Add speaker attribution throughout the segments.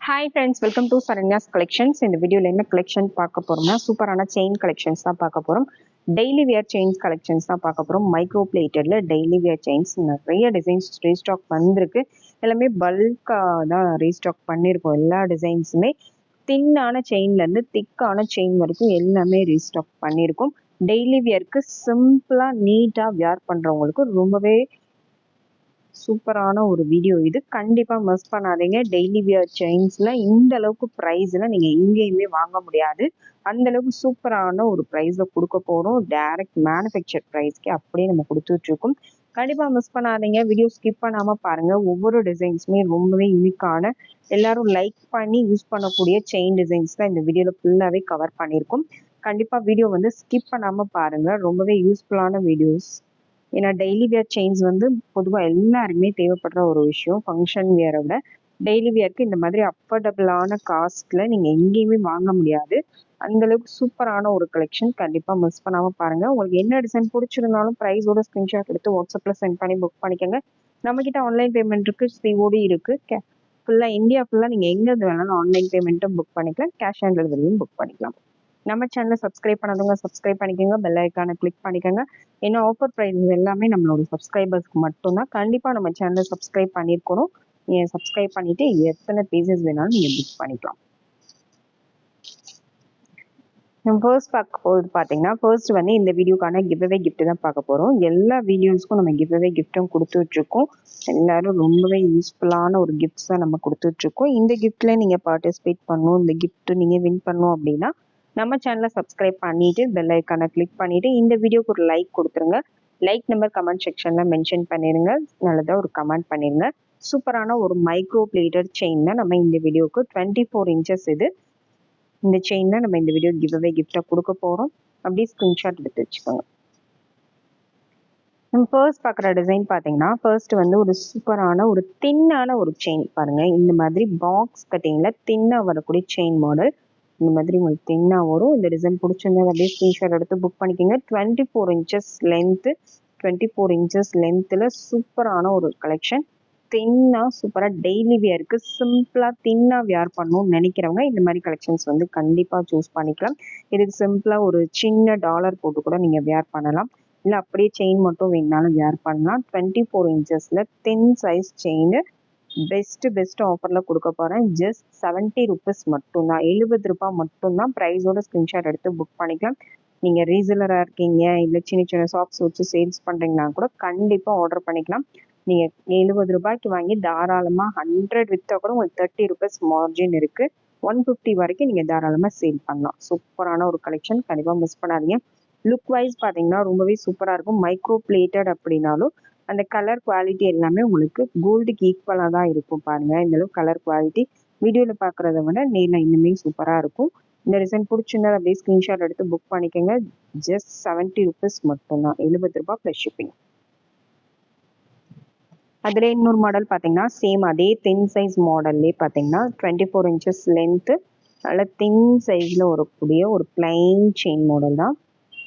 Speaker 1: Hi friends, welcome to Saranya's Collections. இந்த வீடியோல என்ன கலெக்ஷன் பார்க்க போறோம்னா சூப்பரான செயின் கலெக்ஷன்ஸ் தான் பார்க்க போறோம். டெய்லி வியர் செயின்ஸ் கலெக்ஷன்ஸ் தான் பார்க்க போறோம். மைக்ரோ பிளேட்டட்ல டெய்லி வியர் செயின்ஸ் நிறைய டிசைன்ஸ் ரீஸ்டாக் வந்திருக்கு. எல்லாமே பல்கா தான் ரீஸ்டாக் பண்ணியிருக்கோம். எல்லா டிசைன்ஸுமே தின்னான செயின்ல இருந்து திக்கான செயின் வரைக்கும் எல்லாமே ரீஸ்டாக் பண்ணியிருக்கோம். டெய்லி வியருக்கு சிம்பிளா நீட்டா வியர் பண்றவங்களுக்கு ரொம்பவே சூப்பரான ஒரு வீடியோ இது. கண்டிப்பா மிஸ் பண்ணாதீங்க. டெய்லி வியர் செயின்ஸ்ல இந்த அளவுக்கு பிரைஸ்ல நீங்க எங்கேயுமே வாங்க முடியாது. அந்த அளவுக்கு சூப்பரான ஒரு பிரைஸ்ல கொடுக்க போறோம். டைரக்ட் மேனுஃபேக்சர் பிரைஸ்க்கு அப்படியே நம்ம கொடுத்துட்டு இருக்கோம். கண்டிப்பா மிஸ் பண்ணாதீங்க. வீடியோ ஸ்கிப் பண்ணாம பாருங்க. ஒவ்வொரு டிசைன்ஸுமே ரொம்பவே யூனிக்கான, எல்லாரும் லைக் பண்ணி யூஸ் பண்ணக்கூடிய செயின் டிசைன்ஸ் தான் இந்த வீடியோல ஃபுல்லாவே கவர் பண்ணியிருக்கோம். கண்டிப்பா வீடியோ ஸ்கிப் பண்ணாம பாருங்க. ரொம்பவே யூஸ்ஃபுல்லான வீடியோஸ். ஏன்னா டெய்லி வியர் செயின்ஸ் பொதுவாக எல்லாருமே தேவைப்படுற ஒரு விஷயம். ஃபங்க்ஷன் வியரை விட டெய்லி வியருக்கு இந்த மாதிரி அஃபோர்டபுளான காஸ்ட்ல நீங்க எங்கேயுமே வாங்க முடியாது. அந்த அளவுக்கு சூப்பரான ஒரு கலெக்ஷன். கண்டிப்பா மிஸ் பண்ணாம பாருங்க. உங்களுக்கு என்ன டிசைன் பிடிச்சிருந்தாலும் ப்ரைஸோட ஸ்கிரீன்ஷாட் எடுத்து வாட்ஸ்அப்ல சென்ட் பண்ணி புக் பண்ணிக்கோங்க. நம்ம கிட்ட ஆன்லைன் பேமெண்ட் இருக்கு, சிஓடி இருக்கு. ஃபுல்லா இந்தியா ஃபுல்லா நீங்க எங்க இருந்து வேணாலும் ஆன்லைன் பேமெண்ட்டும் புக் பண்ணிக்கலாம், கேஷ் ஆன் டெலிவரியும் புக் பண்ணிக்கலாம். நம்ம சேனலை சப்ஸ்கிரைப் பண்ணாதவங்க சப்ஸ்கிரைப் பண்ணிக்கோங்க, பெல் ஐக்கானை கிளிக் பண்ணிக்கோங்க. ஏன்னா ஆஃபர் ப்ரைஸஸ் எல்லாமே நம்மளோட சப்ஸ்கிரைபர்ஸ்க்கு மட்டும்தான். கண்டிப்பாக நம்ம சேனலை சப்ஸ்கிரைப் பண்ணியிருக்கணும். நீங்கள் சப்ஸ்கிரைப் பண்ணிவிட்டு எத்தனை பீசஸ் வேணாலும் நீங்கள் புக் பண்ணிக்கலாம். நம்ம ஃபர்ஸ்ட் பார்க்க போகிறது பார்த்தீங்கன்னா, ஃபர்ஸ்ட் இந்த வீடியோக்கான கிவ்அவே கிஃப்ட் தான் பார்க்க போகிறோம். எல்லா வீடியோஸ்க்கும் நம்ம கிவ்அவே கிஃப்ட்டும் கொடுத்துட்ருக்கோம். எல்லாரும் ரொம்பவே யூஸ்ஃபுல்லான ஒரு கிஃப்ட்ஸ் தான் நம்ம கொடுத்துட்ருக்கோம். இந்த கிஃப்ட்டில் நீங்கள் பார்ட்டிசிபேட் பண்ணணும், இந்த கிஃப்ட் நீங்கள் வின் பண்ணணும் அப்படின்னா நம்ம சேனலை சப்ஸ்கிரைப் பண்ணிட்டு பெல் ஐக்கானை கிளிக் பண்ணிட்டு இந்த வீடியோக்கு ஒரு லைக் கொடுத்துருங்க. லைக் நம்பர் கமெண்ட் செக்ஷன்ல மென்ஷன் பண்ணிருங்க. நல்லதா ஒரு கமெண்ட் பண்ணிருங்க. சூப்பரான ஒரு மைக்ரோ பிளேட்டட் செயின் தான் நம்ம இந்த வீடியோக்கு 24 இன்ச்சஸ் இது. இந்த செயின் தான் நம்ம இந்த வீடியோ கிவ்அவே கிஃப்டா கொடுக்க போறோம். அப்படியே ஸ்கிரீன்ஷாட் எடுத்து வச்சுக்கோங்க. நம்ம ஃபர்ஸ்ட் பார்க்குற டிசைன் பார்த்தீங்கன்னா, ஃபர்ஸ்ட் ஒரு சூப்பரான ஒரு தின்னான ஒரு செயின் பாருங்க. இந்த மாதிரி பாக்ஸ் கட்டிங்ல தின்னா வரக்கூடிய செயின் மாடல். இந்த மாதிரி உங்களுக்கு தின்னா வரும். இந்த டிசைன் பிடிச்சிருந்தா அப்படியே ஸ்க்ரீன்ஷாட் எடுத்து புக் பண்ணிக்கோங்க. 24 இன்ச்சஸ் லென்த்து, 24 இன்ச்சஸ் லென்த்தில் சூப்பரான ஒரு கலெக்ஷன். தின்னா சூப்பராக டெய்லி வியருக்கு சிம்பிளாக தின்னா வியர் பண்ணணும்னு நினைக்கிறவங்க இந்த மாதிரி கலெக்ஷன்ஸ் கண்டிப்பாக சூஸ் பண்ணிக்கலாம். இதுக்கு சிம்பிளாக ஒரு சின்ன டாலர் போட்டு கூட நீங்கள் வியர் பண்ணலாம். இல்லை அப்படியே செயின் மட்டும் வேணுனாலும் வியர் பண்ணலாம். 24 இன்ச்சஸில் தின் சைஸ் செயின் பெஸ்ட் ஆஃபரில் கொடுக்க போகிறேன். ஜஸ்ட் 70 ருபீஸ் மட்டும்தான், 70 ரூபாய் மட்டும்தான். ப்ரைஸோட ஸ்க்ரீன்ஷாட் எடுத்து புக் பண்ணிக்கலாம். நீங்கள் ரீசெலராக இருக்கீங்க, இல்லை சின்ன சின்ன ஷாப்ஸ் வச்சு சேல்ஸ் பண்ணுறீங்கன்னா கூட கண்டிப்பாக ஆர்டர் பண்ணிக்கலாம். நீங்கள் 70 ரூபாய்க்கு வாங்கி தாராளமாக 100 விற்றா கூட உங்களுக்கு 30 ருபீஸ் மார்ஜின் இருக்குது. 150 வரைக்கும் நீங்கள் தாராளமாக சேல் பண்ணலாம். சூப்பரான ஒரு கலெக்ஷன், கண்டிப்பாக மிஸ் பண்ணாதீங்க. லுக் வைஸ் பார்த்தீங்கன்னா ரொம்பவே சூப்பராக இருக்கும். மைக்ரோ பிளேட்டட் அப்படின்னாலும் அந்த கலர் குவாலிட்டி எல்லாமே உங்களுக்கு கோல்டுக்கு ஈக்குவலாக தான் இருக்கும். பாருங்க இந்த அளவுக்கு கலர் குவாலிட்டி வீடியோவில் பார்க்குறத விட நேரில் இன்னுமே சூப்பராக இருக்கும். இந்த டிசைன் பிடிச்சிருந்தா அப்படியே ஸ்க்ரீன்ஷாட் எடுத்து புக் பண்ணிக்கோங்க. ஜஸ்ட் 70 ருபீஸ் மட்டும்தான், 70 ரூபாய் ப்ளஸ் ஷிப்பிங். அதில் இன்னொரு மாடல் பார்த்தீங்கன்னா சேம் அதே தின் சைஸ் மாடல்லே பார்த்தீங்கன்னா 24 இன்ச்சஸ் லென்த்து, நல்ல தின் சைஸில் வரக்கூடிய ஒரு பிளைன் செயின் மாடல் தான்.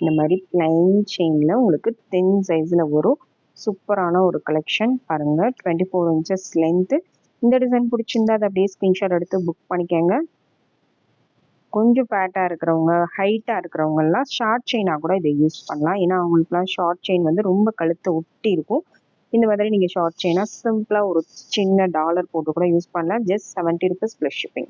Speaker 1: இந்த மாதிரி பிளைன் செயினில் உங்களுக்கு தின் சைஸில் வரும். சூப்பரான ஒரு கலெக்ஷன் பாருங்க. 24 இன்ச்சஸ் லென்த்து. இந்த டிசைன் பிடிச்சிருந்தா அதை அப்படியே ஸ்க்ரீன்ஷாட் எடுத்து புக் பண்ணிக்கோங்க. கொஞ்சம் ஃபேட்டாக இருக்கிறவங்க, ஹைட்டாக இருக்கிறவங்க எல்லாம் ஷார்ட் செயினாக கூட இதை யூஸ் பண்ணலாம். ஏன்னா அவங்களுக்குலாம் ஷார்ட் செயின் ரொம்ப கழுத்தை ஒட்டி இருக்கும். இந்த மாதிரி நீங்கள் ஷார்ட் செயினாக சிம்பிளாக ஒரு சின்ன டாலர் போட்டு கூட யூஸ் பண்ணலாம். Just 70 rupees plus shipping.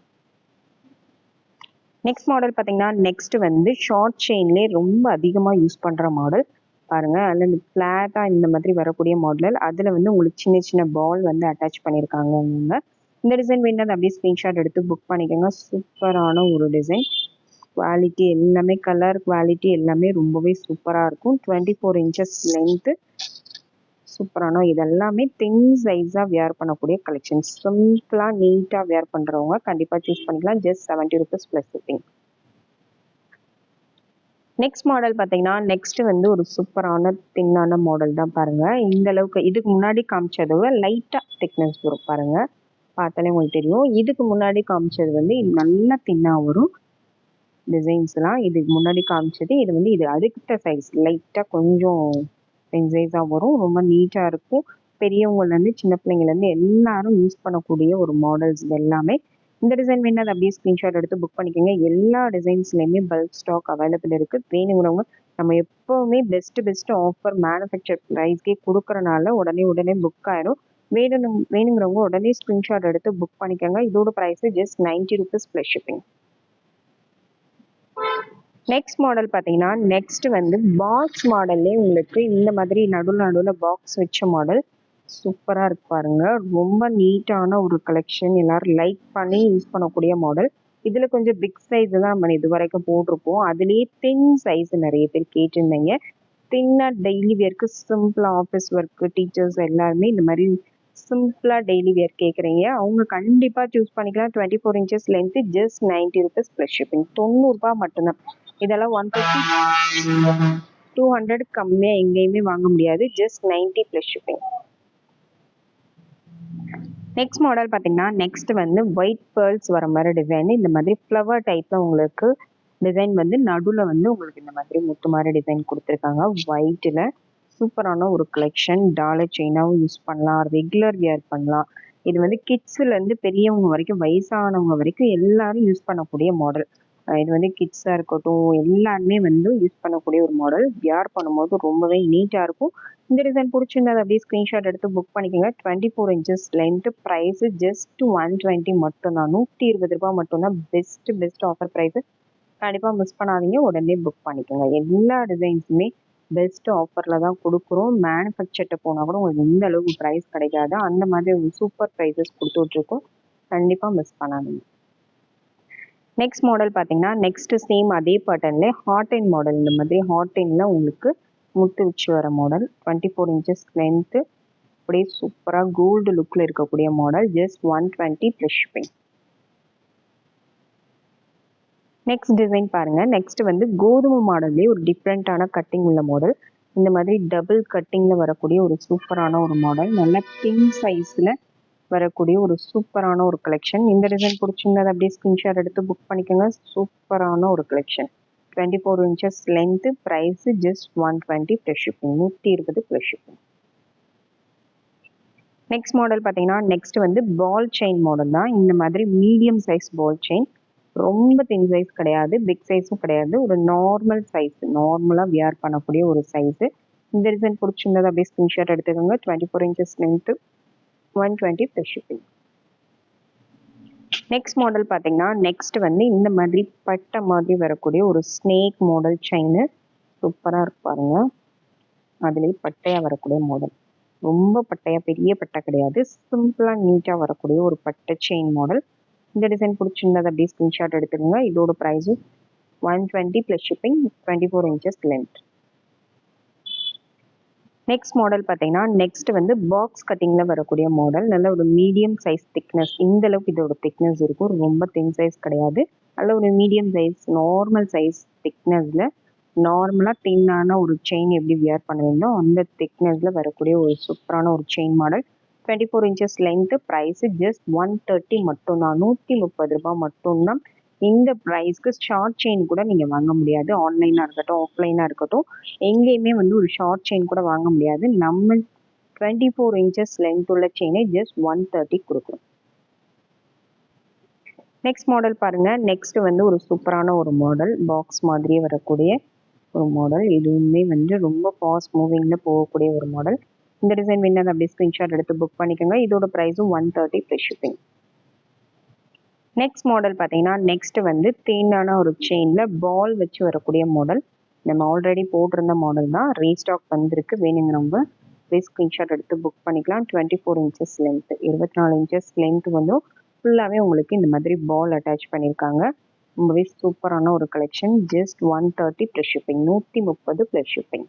Speaker 1: Next model பார்த்தீங்கன்னா நெக்ஸ்ட் ஷார்ட் செயின்லேயே ரொம்ப அதிகமாக யூஸ் பண்ணுற மாடல் பாருங்க. அதில் இந்த ஃப்ளாட்டாக இந்த மாதிரி வரக்கூடிய மாடல். அதில் உங்களுக்கு சின்ன சின்ன பால் அட்டாச் பண்ணியிருக்காங்க. இந்த டிசைன் வேணும்னா அப்படியே ஸ்க்ரீன்ஷாட் எடுத்து புக் பண்ணிக்கோங்க. சூப்பரான ஒரு டிசைன். குவாலிட்டி எல்லாமே, கலர் குவாலிட்டி எல்லாமே ரொம்பவே சூப்பராக இருக்கும். 24 இன்ச்சஸ் லென்த்து. சூப்பரான இதெல்லாமே தின் சைஸாக வியர் பண்ணக்கூடிய கலெக்ஷன்ஸ். சிம்பிளாக நீட்டாக வியர் பண்ணுறவங்க கண்டிப்பாக சூஸ் பண்ணிக்கலாம். Just 70 rupees plus shipping. Next model பார்த்தீங்கன்னா நெக்ஸ்ட் ஒரு சூப்பரான தின்னான மாடல் தான் பாருங்க. இந்த அளவுக்கு இதுக்கு முன்னாடி காமிச்சதை லைட்டாக திக்னஸ் வரும் பாருங்க. பார்த்தாலே உங்களுக்கு தெரியும். இதுக்கு முன்னாடி காமிச்சது நல்லா தின்னாக வரும் டிசைன்ஸ்லாம். இதுக்கு முன்னாடி காமிச்சது இது அடுத்த சைஸ் லைட்டாக கொஞ்சம் தின் சைஸாக வரும். ரொம்ப நீட்டாக இருக்கும். பெரியவங்கலேருந்து சின்ன பிள்ளைங்கலேருந்து எல்லாரும் யூஸ் பண்ணக்கூடிய ஒரு மாடல்ஸ் இது எல்லாமே. இந்த டிசைன் வேணும் அதை அப்படியே ஸ்க்ரீன்ஷாட் எடுத்து புக் பண்ணிக்கோங்க. எல்லா டிசைன்ஸ்லையுமே பல்க் ஸ்டாக் அவைலபிள் இருக்குது. வேணுங்கிறவங்க நம்ம எப்போவுமே பெஸ்ட் ஆஃபர் மேனுஃபேக்சர் ப்ரைஸ்க்கே கொடுக்குறனால உடனே புக் ஆயிரும். வேணுங்கிறவங்க உடனே ஸ்க்ரீன்ஷாட் எடுத்து புக் பண்ணிக்கோங்க. இதோட price just 90 rupees plus shipping. Next model பார்த்தீங்கன்னா நெக்ஸ்ட் வந்து பாக்ஸ் மாடல்லே உங்களுக்கு இந்த மாதிரி நடுவில் பாக்ஸ் வச்ச மாடல் சூப்பராக இருக்கு பாருங்க. ரொம்ப நீட்டான ஒரு கலெக்ஷன், எல்லாரும் லைக் பண்ணி யூஸ் பண்ணக்கூடிய மாடல். இதில் கொஞ்சம் பிக் சைஸ் தான் நம்ம இது வரைக்கும் போட்டிருப்போம். அதுலேயே தின் சைஸ் நிறைய பேர் கேட்டிருந்தீங்க. தின்னாக டெய்லி வேர்க்கு சிம்பிளாக ஆஃபீஸ் ஒர்க்கு டீச்சர்ஸ் எல்லாருமே இந்த மாதிரி சிம்பிளாக டெய்லி வேர் கேட்குறீங்க. அவங்க கண்டிப்பாக சூஸ் பண்ணிக்கலாம். 24 inches length just 90 rupees plus shipping. 90 ரூபாய் மட்டும்தான். இதெல்லாம் 150 200 கம்மியாக எங்கேயுமே வாங்க முடியாது. Just 90 plus shipping. Next model பார்த்தீங்கன்னா நெக்ஸ்ட் வந்து ஒயிட் பேர்ல்ஸ் வர மாதிரி டிசைன். இந்த மாதிரி ஃப்ளவர் டைப்பில் உங்களுக்கு டிசைன் வந்து நடுவில் வந்து உங்களுக்கு இந்த மாதிரி முத்து மாதிரி டிசைன் கொடுத்துருக்காங்க. ஒயிட்டில் சூப்பரான ஒரு கலெக்ஷன். டாலர் செயினாகவும் யூஸ் பண்ணலாம், ரெகுலர் வியர் பண்ணலாம். இது வந்து கிட்ஸ்லேருந்து பெரியவங்க வரைக்கும் வயசானவங்க வரைக்கும் எல்லாரும் யூஸ் பண்ணக்கூடிய மாடல். இது வந்து கிட்ஸாக இருக்கட்டும் எல்லாருமே வந்து யூஸ் பண்ணக்கூடிய ஒரு மாடல். வியர் பண்ணும்போது ரொம்பவே நீட்டாக இருக்கும். இந்த டிசைன் பிடிச்சிருந்தா அப்படியே ஸ்க்ரீன்ஷாட் எடுத்து புக் பண்ணிக்கோங்க. 24 inches லென்த்து. ப்ரைஸு ஜஸ்ட் 120 மட்டும்தான். 120 ரூபாய் மட்டும்தான். Best offer price. கண்டிப்பாக மிஸ் பண்ணாதீங்க, உடனே புக் பண்ணிக்கோங்க. எல்லா டிசைன்ஸுமே பெஸ்ட் ஆஃபரில் தான் கொடுக்குறோம். மேனுஃபேக்சர்கிட்ட போனால் கூட உங்களுக்கு இந்த அளவுக்கு ப்ரைஸ் கிடைக்காது. அந்த மாதிரி ஒரு சூப்பர் ப்ரைஸஸ் கொடுத்துட்ருக்கோம். கண்டிப்பாக மிஸ் பண்ணாதீங்க. நெக்ஸ்ட் மாடல் பார்த்தீங்கன்னா நெக்ஸ்ட் சேம் அதே பேட்டர்ன்ல ஹாட் அண்ட் மாடல். இந்த மாதிரி ஹாட் அண்ட்ல உங்களுக்கு முத்து வச்சு வர மாடல். 24 inches length. அப்படியே சூப்பராக கோல்டு லுக்கில் இருக்கக்கூடிய model. Just 120 plus shipping. Next design பாருங்க. நெக்ஸ்ட் வந்து கோதுமை மாடல்லே ஒரு டிஃப்ரெண்ட்டான கட்டிங் உள்ள மாடல். இந்த மாதிரி டபுள் கட்டிங்கில் வரக்கூடிய ஒரு சூப்பரான ஒரு மாடல். நல்ல பிங்க் சைஸில் வரக்கூடிய ஒரு சூப்பரான ஒரு கலெக்ஷன். இந்த டிசைன் பிடிச்சிருந்தது அப்படியே ஸ்க்ரீன்ஷாட் எடுத்து புக் பண்ணிக்கோங்க. சூப்பரான ஒரு collection. 24 inches length. Price just 120 plus shipping. 120 plus shipping. Next model பார்த்தீங்கன்னா நெக்ஸ்ட் வந்து பால் செயின் மாடல் தான். இந்த மாதிரி மீடியம் சைஸ் பால் செயின். ரொம்ப தின் சைஸ் கிடையாது, பிக் சைஸும் கிடையாது. ஒரு நார்மல் சைஸ், நார்மலாக வியர் பண்ணக்கூடிய ஒரு சைஸு. இந்த டிசைன் பிடிச்சிருந்தது அப்படியே ஸ்க்ரீன்ஷாட் எடுத்துக்கோங்க. 24 inches length. 120 plus shipping. Next model பார்த்தீங்கன்னா நெக்ஸ்ட் வந்து இந்த மாதிரி பட்டை மாதிரி வரக்கூடிய ஒரு ஸ்னேக் மாடல் செயின். சூப்பராக இருக்கு பாருங்க. அதுலேயே பட்டையாக வரக்கூடிய மாடல். ரொம்ப பட்டையாக பெரிய பட்டை கிடையாது, சிம்பிளாக நீட்டாக வரக்கூடிய ஒரு பட்டை செயின் மாடல். இந்த டிசைன் பிடிச்சிருந்தது அப்படியே ஸ்க்ரீன்ஷாட் எடுத்துக்கோங்க. இதோட price 120 plus shipping. 24 inches length. Next model பார்த்தீங்கன்னா நெக்ஸ்ட் வந்து பாக்ஸ் கட்டிங்கில் வரக்கூடிய மாடல். நல்ல ஒரு மீடியம் சைஸ் திக்னஸ். இந்த அளவுக்கு இதோட திக்னஸ் இருக்கும். ரொம்ப தின் சைஸ் கிடையாது. நல்ல ஒரு மீடியம் சைஸ் நார்மல் சைஸ் திக்னஸில் நார்மலாக தின்னான ஒரு செயின் எப்படி வியர் பண்ணுவீங்களோ அந்த திக்னஸில் வரக்கூடிய ஒரு சூப்பரான ஒரு chain model. 24 inches length. Price just 130 மட்டும்தான். 130 ரூபாய் மட்டும்தான். இந்த ப்ரைஸ்க்கு ஷார்ட் செயின் கூட நீங்கள் வாங்க முடியாது. ஆன்லைனாக இருக்கட்டும் ஆஃப்லைனாக இருக்கட்டும் எங்கேயுமே வந்து ஒரு ஷார்ட் செயின் கூட வாங்க முடியாது. நம்ம 24 inches லென்த் உள்ள செயினை ஜஸ்ட் 130 கொடுக்குறோம். நெக்ஸ்ட் மாடல் பாருங்க. நெக்ஸ்ட் வந்து ஒரு சூப்பரான ஒரு மாடல். பாக்ஸ் மாதிரியே வரக்கூடிய ஒரு மாடல். இதுவுமே வந்து ரொம்ப ஃபாஸ்ட் மூவிங்கில் போகக்கூடிய ஒரு மாடல். இந்த டிசைன் வேணும் அப்படியே ஸ்க்ரீன்ஷாட் எடுத்து புக் பண்ணிக்கோங்க. இதோட ப்ரைஸும் 130 ப்ளஸ் ஷிப்பிங். நெக்ஸ்ட் மாடல் பார்த்தீங்கன்னா நெக்ஸ்ட் வந்து தேனான ஒரு செயினில் பால் வச்சு வரக்கூடிய மாடல். நம்ம ஆல்ரெடி போட்டிருந்த மாடல் தான், ரீஸ்டாக் வந்திருக்கு. வேணுங்கிறவங்க ஸ்க்ரீன்ஷாட் எடுத்து புக் பண்ணிக்கலாம். 24 inches லென்த்து. 24 inches லென்த் வந்து ஃபுல்லாகவே உங்களுக்கு இந்த மாதிரி பால் அட்டாச் பண்ணியிருக்காங்க. ரொம்பவே சூப்பரான ஒரு collection. Just 130 plus shipping. 130 plus shipping.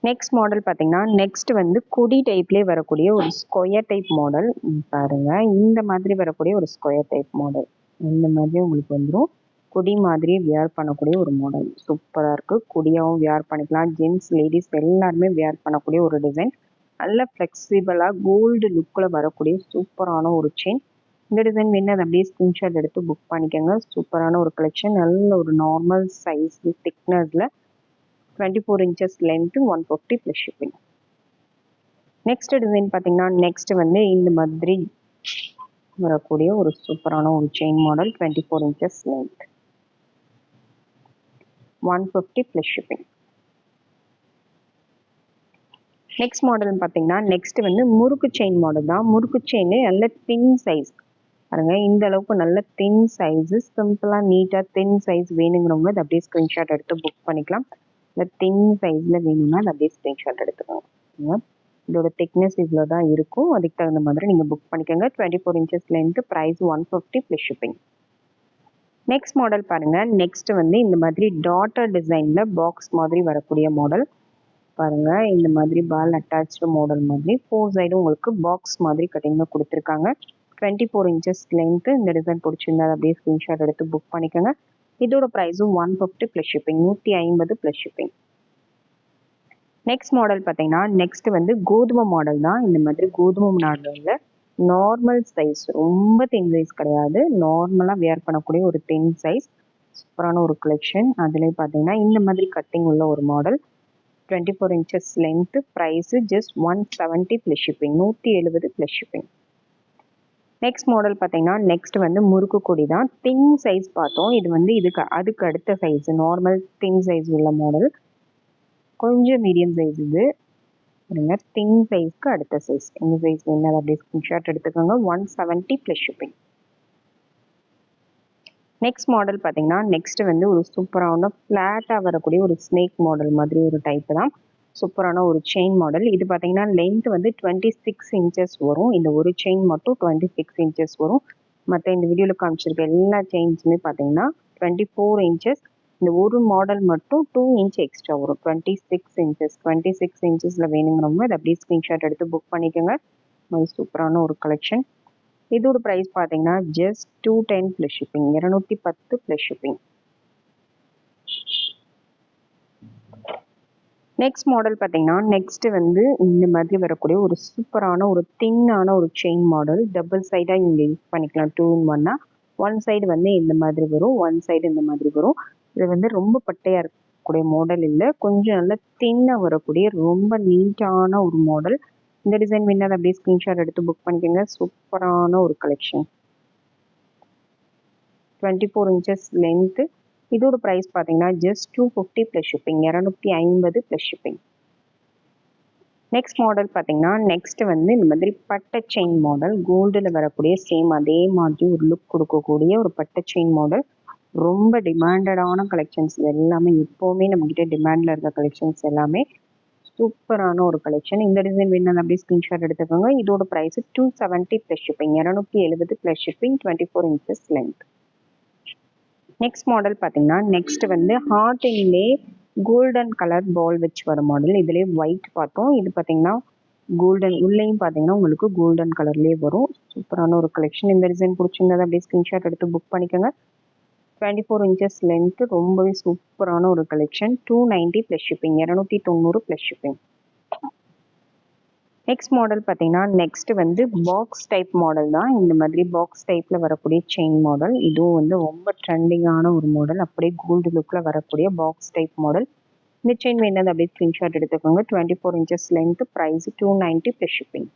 Speaker 1: Next model பார்த்தீங்கன்னா நெக்ஸ்ட் வந்து கொடி டைப்லேயே வரக்கூடிய ஒரு ஸ்கொயர் டைப் மாடல். பாருங்க, இந்த மாதிரி வரக்கூடிய ஒரு ஸ்கொயர் டைப் மாடல். இந்த மாதிரி உங்களுக்கு வந்துடும். கொடி மாதிரியே வியர் பண்ணக்கூடிய ஒரு மாடல். சூப்பராக இருக்குது. கொடியாகவும் வியர் பண்ணிக்கலாம். ஜென்ட்ஸ் லேடிஸ் எல்லாருமே வியர் பண்ணக்கூடிய ஒரு டிசைன். நல்ல ஃப்ளெக்சிபிளாக கோல்டு லுக்கில் வரக்கூடிய சூப்பரான ஒரு செயின். இந்த டிசைன் வேணும் அதை அப்படியே ஸ்க்ரீன்ஷாட் எடுத்து புக் பண்ணிக்கோங்க. சூப்பரான ஒரு கலெக்ஷன். நல்ல ஒரு நார்மல் சைஸ் திக்னஸில் 24 inches length. 150 plus shipping. Next design பார்த்தீங்கன்னா நெக்ஸ்ட் வந்து இந்த மாதிரி வரக்கூடிய ஒரு சூப்பரான ஒரு chain model 24 inches length 150 plus shipping. Next மாடல்னு பார்த்தீங்கன்னா நெக்ஸ்ட் வந்து முறுக்கு செயின் மாடல் தான். முறுக்கு செயின் நல்ல தின் சைஸ் பாருங்க, இந்த அளவுக்கு நல்ல தின் சைஸு சிம்பிளாக நீட்டாக தின் சைஸ் வேணுங்கிறவங்க அதை அப்படியே ஸ்க்ரீன்ஷாட் எடுத்து புக் பண்ணிக்கலாம். இல்லை தின் சைஸில் வேணும்னா அதை அப்படியே ஸ்க்ரீன்ஷாட் எடுத்துக்கோங்க. இதோட திக்னஸ் இவ்வளோ தான் இருக்கும். அதுக்கு தகுந்த மாதிரி நீங்கள் புக் பண்ணிக்கோங்க. 24 inches length, price 150 plus shipping. Next model பாருங்கள். நெக்ஸ்ட் வந்து இந்த மாதிரி டாட்டர் டிசைனில் பாக்ஸ் மாதிரி வரக்கூடிய மாடல் பாருங்கள். இந்த மாதிரி பால் அட்டாச்சு மாடல் மாதிரி 4 சைடும் உங்களுக்கு பாக்ஸ் மாதிரி கட்டிங்கில் கொடுத்துருக்காங்க. 24 இன்ச்சஸ் லென்த்து. இந்த டிசைன் பிடிச்சிருந்தா அப்படியே ஸ்க்ரீன்ஷாட் எடுத்து புக் பண்ணிக்கோங்க. இதோட ப்ரைஸும் 150 plus shipping, 150 plus shipping. Next model பார்த்தீங்கன்னா நெக்ஸ்ட் வந்து கோதுமை மாடல் தான். இந்த மாதிரி கோதுமை மாடலில் நார்மல் சைஸ், ரொம்ப தின் சைஸ் கிடையாது, நார்மலாக வேர் பண்ணக்கூடிய ஒரு தின் சைஸ் சூப்பரான ஒரு கலெக்ஷன். அதுலேயே பார்த்தீங்கன்னா இந்த மாதிரி கட்டிங் உள்ள ஒரு model 24 inches length, price just 170 plus shipping, 170 plus shipping. Next model பார்த்தீங்கன்னா நெக்ஸ்ட் வந்து முறுக்கு கொடி தான். தின் சைஸ் பார்த்தோம். இது வந்து அதுக்கு அடுத்த சைஸ் நார்மல் தின் சைஸ் உள்ள மாடல், கொஞ்சம் மீடியம் சைஸ். இது தின் சைஸ்க்கு அடுத்த சைஸ். இந்த சைஸ் என்ன அப்படியே ஸ்க்ரீன்ஷாட் எடுத்துக்கோங்க. 170 ப்ளஸ் ஷிப்பிங். நெக்ஸ்ட் மாடல் பார்த்தீங்கன்னா நெக்ஸ்ட் வந்து ஒரு சூப்பரான ஃப்ளாட்டாக வரக்கூடிய ஒரு ஸ்னேக் மாடல் மாதிரி ஒரு டைப் தான். சூப்பரான ஒரு செயின் மாடல். இது பார்த்தீங்கன்னா லென்த் வந்து 26 இன்ச்சஸ் வரும். இந்த ஒரு செயின் மட்டும் 26 இன்ச்சஸ் வரும். மற்ற இந்த வீடியோவில் காமிச்சிருக்க எல்லா செயின்ஸுமே பார்த்தீங்கன்னா 24 இன்ச்சஸ். இந்த ஒரு மாடல் மட்டும் 2 இன்ச் எக்ஸ்ட்ரா வரும். 26 இன்ச்சஸ். 26 இன்ச்சஸில் வேணுங்கிறவங்க அதை அப்படியே ஸ்க்ரீன்ஷாட் எடுத்து புக் பண்ணிக்கோங்க. சூப்பரான ஒரு கலெக்ஷன். இதோட ப்ரைஸ் பார்த்தீங்கன்னா just 210 plus shipping, 210 plus shipping. Next model பார்த்தீங்கன்னா நெக்ஸ்ட் வந்து இந்த மாதிரி வரக்கூடிய ஒரு சூப்பரான ஒரு தின்னான ஒரு செயின் மாடல். டபுள் சைடாக இங்கே யூஸ் பண்ணிக்கலாம். 2 in 1. ஒன் சைடு வந்து இந்த மாதிரி வரும், ஒன் சைடு இந்த மாதிரி வரும். இது வந்து ரொம்ப பட்டையாக இருக்கக்கூடிய மாடல் இல்லை, கொஞ்சம் நல்லா தின்னாக வரக்கூடிய ரொம்ப நீட்டான ஒரு மாடல். இந்த டிசைன் வேணால் அப்படியே ஸ்க்ரீன்ஷாட் எடுத்து புக் பண்ணிக்கோங்க. சூப்பரான ஒரு கலெக்ஷன். 24 inches length. இதோட ப்ரைஸ் பார்த்தீங்கன்னா just 250 plus shipping, 250 plus shipping. Next model பார்த்தீங்கன்னா நெக்ஸ்ட் வந்து இந்த மாதிரி பட்டை செயின் மாடல். கோல்டில் வரக்கூடிய சேம் அதே மாதிரி ஒரு லுக் கொடுக்கக்கூடிய ஒரு பட்டை செயின் மாடல். ரொம்ப டிமாண்டடான கலெக்ஷன்ஸ் எல்லாமே. எப்போவுமே நம்மக்கிட்ட டிமாண்டில் இருக்க கலெக்ஷன்ஸ் எல்லாமே சூப்பரான ஒரு கலெக்ஷன். இந்த டிசைன் வேணும் அப்படியே ஸ்க்ரீன்ஷாட் எடுத்துக்கோங்க. இதோட price 270 plus shipping, 270 plus shipping, 24 inches length. Next model பார்த்தீங்கன்னா நெக்ஸ்ட் வந்து ஹார்ட்டின்லே கோல்டன் கலர் பால் வச்சு வர மாடல். இதுலேயே ஒயிட் பார்த்தோம். இது பார்த்தீங்கன்னா கோல்டன், உள்ளேயும் பார்த்தீங்கன்னா உங்களுக்கு கோல்டன் கலர்லேயே வரும். சூப்பரான ஒரு கலெக்ஷன். இந்த டிசைன் பிடிச்சிருந்தது அப்படியே ஸ்க்ரீன்ஷாட் எடுத்து புக் பண்ணிக்கோங்க. 24 இன்ச்சஸ் லென்த்து. ரொம்பவே சூப்பரான ஒரு collection. 290 plus shipping, 290 plus shipping. Next model பார்த்தீங்கன்னா நெக்ஸ்ட் வந்து பாக்ஸ் டைப் மாடல் தான். இந்த மாதிரி பாக்ஸ் டைப்பில் வரக்கூடிய செயின் மாடல். இதுவும் வந்து ரொம்ப ட்ரெண்டிங்கான ஒரு மாடல். அப்படியே கோல்டு லுக்கில் வரக்கூடிய பாக்ஸ் டைப் மாடல். இந்த செயின் வேணது அப்படியே ஸ்க்ரீன்ஷாட் எடுத்துக்கோங்க. 24 inches length, price 290 plus shipping.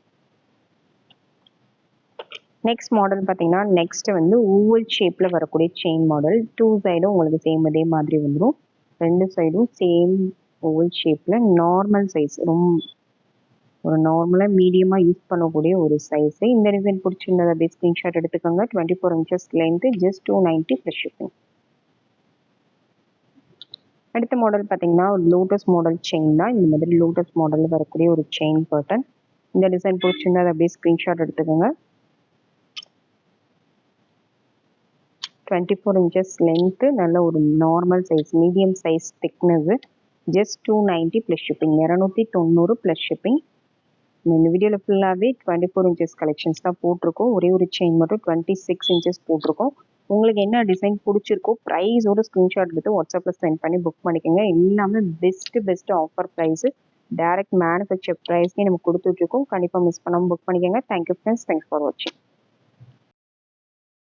Speaker 1: Next model பார்த்தீங்கன்னா நெக்ஸ்ட் வந்து ஓவல் ஷேப்பில் வரக்கூடிய செயின் மாடல். 2 சைடும் உங்களுக்கு சேம் அதே மாதிரி வந்துடும். 2 சைடும் சேம் ஓவல் ஷேப்பில் நார்மல் சைஸ், ஒரு நார்மலாக மீடியமாக யூஸ் பண்ணக்கூடிய ஒரு சைஸு. இந்த டிசைன் பிடிச்சிருந்தது அப்படியே ஸ்க்ரீன்ஷாட் எடுத்துக்கோங்க. 24 inches length, just 290 plus shipping. அடுத்த மாடல் பார்த்தீங்கன்னா ஒரு லோட்டஸ் மாடல் செயின் தான். இந்த மாதிரி லோட்டஸ் மாடலில் வரக்கூடிய ஒரு செயின் பேட்டர்ன். இந்த டிசைன் பிடிச்சிருந்தது அப்படியே ஸ்க்ரீன்ஷாட் எடுத்துக்கோங்க. 24 இன்ச்சஸ் லென்த்து, நல்ல ஒரு normal size, medium size thickness. Just 290 plus shipping, 290 plus shipping. இந்த வீடியோவில் ஃபுல்லாகவே 24 இன்ச்சஸ் கலெக்ஷன்ஸ் தான் போட்டிருக்கோம். ஒரே ஒரு செயின் மட்டும் 26 இன்ச்சஸ் போட்டிருக்கோம். உங்களுக்கு என்ன டிசைன் பிடிச்சிருக்கோ ப்ரைஸோட ஸ்க்ரீன்ஷாட் எடுத்து வாட்ஸ்அப்பில் சென்ட் பண்ணி புக் பண்ணிக்கோங்க. எல்லாமே best offer price. Direct manufacture ப்ரைஸ்க்கே நம்ம கொடுத்துட்ருக்கோம். கண்டிப்பாக மிஸ் பண்ணாமல் புக் பண்ணிக்கோங்க. Thank you friends. தேங்க்ஸ் ஃபார் வாட்சிங்.